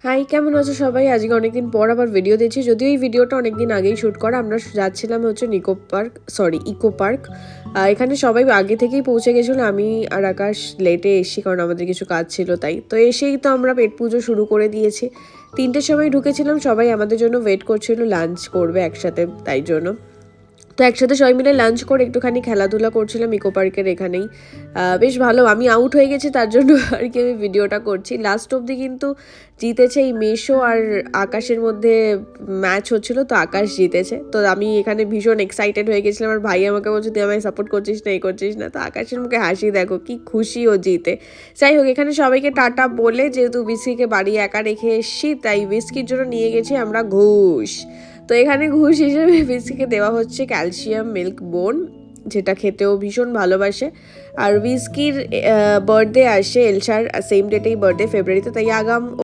High, কেমন আছো সবাই? আজকে অনেকদিন পর আবার ভিডিও দিচ্ছি। যদিও এই ভিডিওটা অনেকদিন আগেই শ্যুট করা। আমরা যাচ্ছিলাম হচ্ছে ইকো পার্ক। এখানে সবাই আগে থেকেই পৌঁছে গেছিলো। আমি আর আকাশ লেটে এসেছি, কারণ আমাদের কিছু কাজ ছিল তাই। তো এসেই তো আমরা পেট পুজো শুরু করে দিয়েছি। 3টের সময় ঢুকেছিলাম, সবাই আমাদের জন্য ওয়েট করছিল, লাঞ্চ করবে একসাথে, তাই জন্য। তো একসাথে সবাই মিলে লাঞ্চ করে একটুখানি খেলাধুলা করছিলাম ইকো পার্কের এখানেই। বেশ ভালো, আমি আউট হয়ে গেছি তার জন্য আর কি আমি ভিডিওটা করছি। লাস্ট অবধি কিন্তু জিতেছে এই মেশো আর আকাশের মধ্যে ম্যাচ হচ্ছিল, তো আকাশ জিতেছে। তো আমি এখানে ভীষণ এক্সাইটেড হয়ে গেছিলাম। আর ভাই আমাকে বলছে তুই আমায় সাপোর্ট করছিস না, এই করছিস না। তো আকাশের মুখে হাসি দেখো, কি খুশি ও জিতে। যাই হোক, এখানে সবাইকে টাটা বলে, যেহেতু বিস্কিকে বাড়ি একা রেখে এসছি, তাই বিস্কির জন্য নিয়ে গেছি আমরা ঘুষ। তো এখানে ঘুষ হিসেবে বিস্কিকে দেওয়া হচ্ছে ক্যালসিয়াম মিল্ক বোন, যেটা খেতেও ভীষণ ভালোবাসে। আর বিস্কির বার্থডে আসে, এলসার সেম ডেটেই বার্থডে, ফেব্রুয়ারিতে, তাই আগাম